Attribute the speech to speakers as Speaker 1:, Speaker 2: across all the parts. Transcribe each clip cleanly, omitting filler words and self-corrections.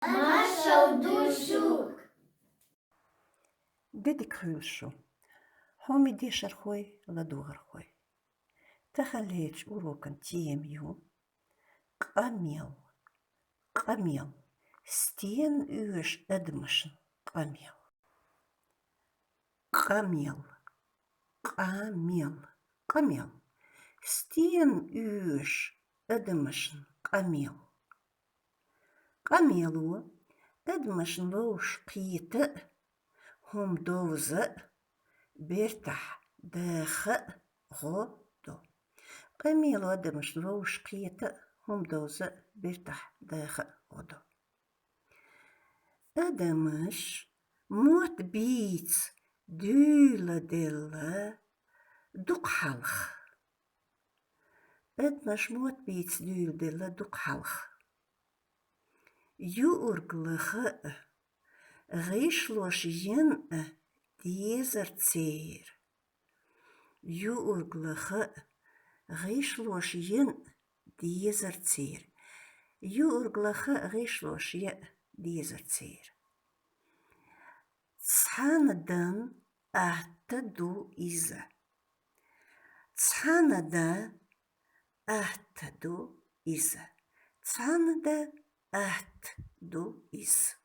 Speaker 1: Маша душу.
Speaker 2: Дедик хülschu. Homi disharhoi ladugarhoi. Тахалеч урокан тиемью. Камел. Камел. Стен уж эдмашен. Камел. Камел. Камел. Камел. Стен уж эдмашен. Камел. Камелу. Эдмашен воуш қиеті. Хом довзы. Бертах. Дәхі. Ғо. Камелу эдмашен воуш қиеті. Хом довзы. Бертах. Дәхі. Ғо. Эдмаш. Мот биц. Дюла дела. Дукхалх. Эдмаш мот биц дюла дела дукхалх. Юрглыхы. Гишлош ен дезерцер. Юрглыхы. Гишлош ен дезерцер. Юрглыхы гишлош ен дезерцер. Цханадан ахтаду иза. Цханада ахтаду иза. Цханада ахтаду из.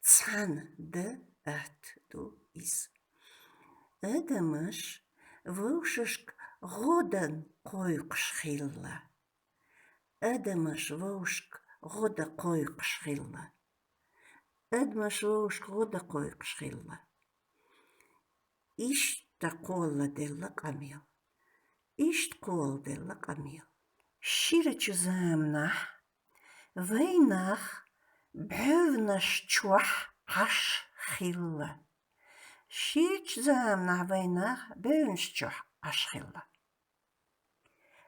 Speaker 2: Цханада ахтаду из. Эдамаш воушашк годан койкшхилла. Эдамаш воушк года койкшхилла. Эдмаш воушк года койкшхилла. Ишта кола дела камел. Ишт кол дела камел. Ширачу замнах. Вейнах. Бевнаш чуах аш хилла. Ширч замнах вейнах. Бевнаш чуах аш хилла.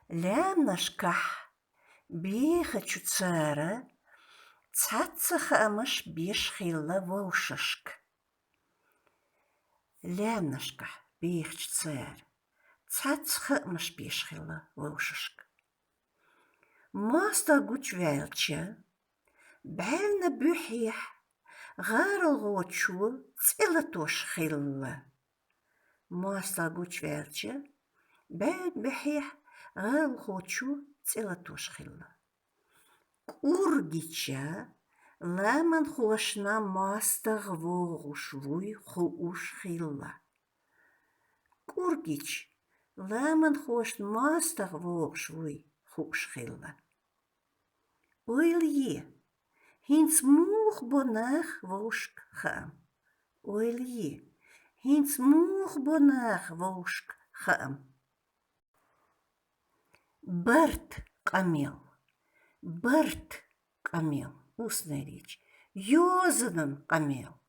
Speaker 2: Лямнашках. Бехачу цара. Цацаха амаш бешхилла воушашк. Лямнашках. Бехач цара. Цацаха амаш бешхилла воушашк. Маста гуч вялча. Бәлна бүхиях. Ғарыл ғочу. Цилатош хилла. Маста гуч вялча. Бәлна бүхиях. Ғарыл ғочу. Цилатош хилла. Кургича. Ламан хошна маста ғвоғуш вуй хууш хилла. Кургич. Ламан хошна маста ғвоғуш вуй хууш хилла. Ойлje. Hins moeg bonach wosk gaan. Ойлje. Hins moeg bonach wosk gaan. Bart камел. Bart камел. Устная речь. Йозанан камел.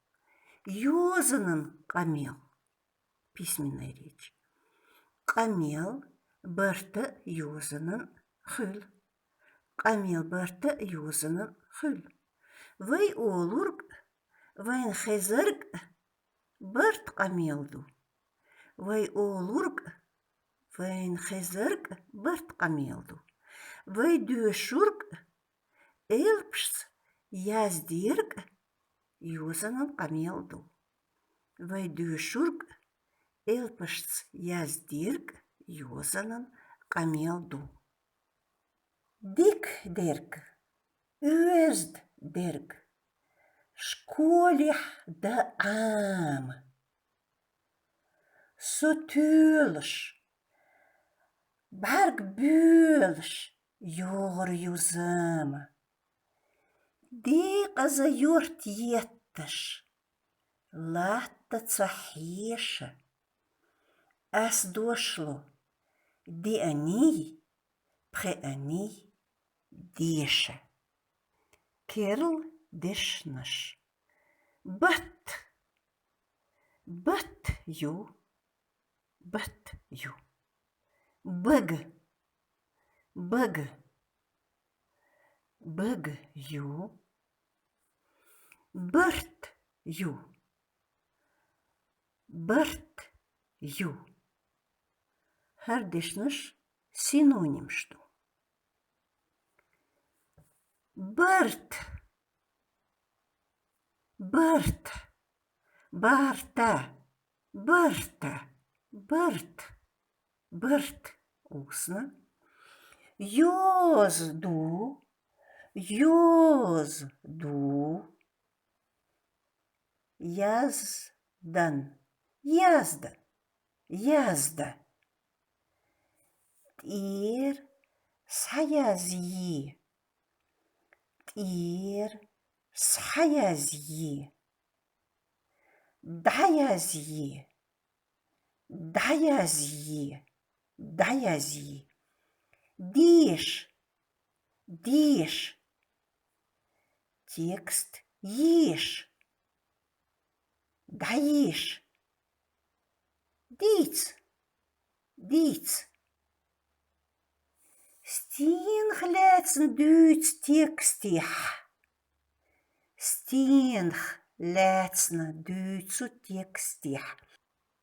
Speaker 2: Йозанан камел. Письменная речь. Камел. Барта йозанан хыл. Камел барта юзанан хул. Вай олург, вайн хезерг, барт камелду. Вай олург, вайн хезерг, барт камелду. Вай дюшург, элпшс, яздирг, юзанан камелду. Вай дюшург, элпшс, яздирг, юзанан камелду. Dik derk, uest derk, schkolich de aam. Sotulsch, bargbulsch, jor juzama. Dik as a jort jettisch, latta tsahische. As došlo, di ani, pre ani. Диша. Керл дешнаш. Бат. Бат ю. Бат ю. Бэг. Бэг. Бэг ю. Барт ю. Барт ю. Her дешнаш синоним что. Барт. Барт, Барта, Барта, Барт, Барт, устно. Йозду, Йозду. Яздан, Язда, Язда. Тир, Саязьи, Тир, Саязьи. Даязьи, Даязьи, Даязьи. Диш, Диш. Текст ешь. Даишь. Диц, Диц. Stien glätsen duits tekstih. Stien glätsen duits tekstih.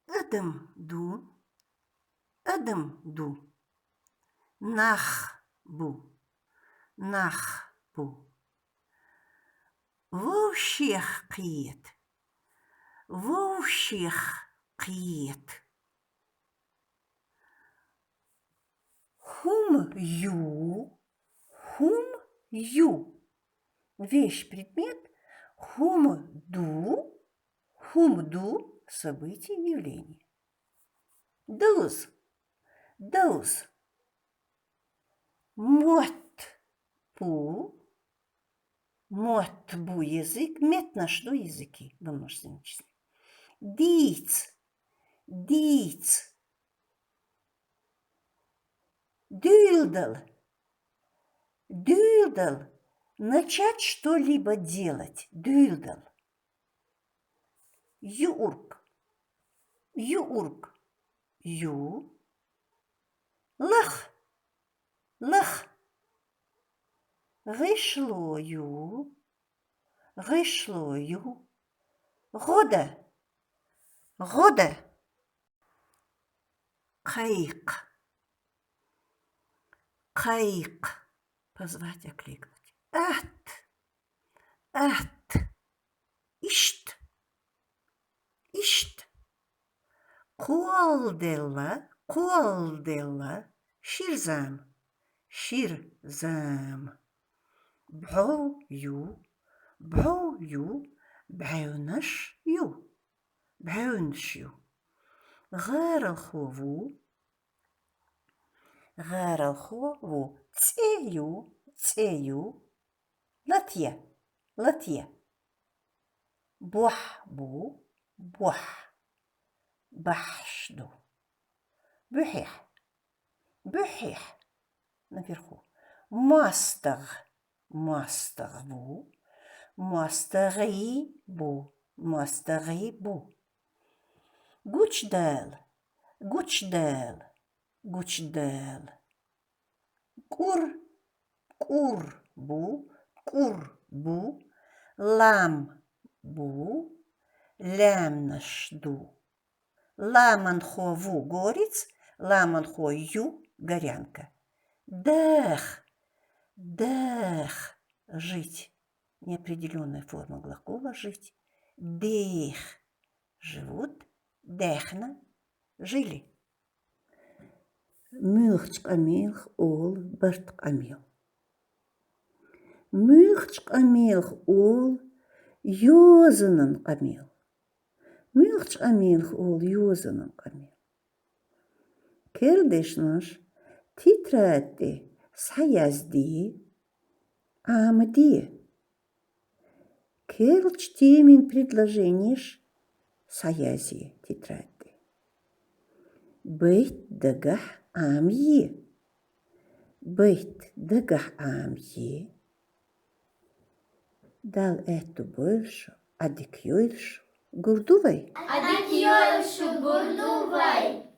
Speaker 2: Adım du. Adım du. Nach bu. Nach bu. Вовщих қиет. Вовщих қиет. Хум ю. Хум ю. Вещь, предмет. Хум ду. Хум ду. Событие, явление. Дуз. Дуз. Мот. Пу. Мот бу язык, мет на что языки во множественном числе. Диц, диц. Дюлдал, дюлдал. Начать что-либо делать. Дюлдал. Юрк, юрк. Ю. Лах, лах. Гышлою, гышлою. Года, года. Кайк, кайк. Позвать, окликнуть. Ат, ишт, ишт. Колдела, колдела. Ширзам, ширзам. بعو بعونش يو بعونش يو غار الخوفو تسيو لطية بوح بحشدو بحيح наверху ماستغبو ماستغيبو جوجدال كربو لامبو лямнашду ламанхову горец ламанхою горянка дэх жить. Неопределенная форма глагола жить. Дэх живут. Дехна жили. Мюхчк амилх ол бартк амил. Мюхчк амилх ол йозанан амил. Мюхчк амилх ол йозанан амил. Кердешнаш титрати саязди амди. Керч темен предложениш саязи тетради. Бейт дагах амьи. Бейт дагах амьи. Дал эту больше, адик юльшу. Гурдувай.
Speaker 1: Адик юльшу гурдувай.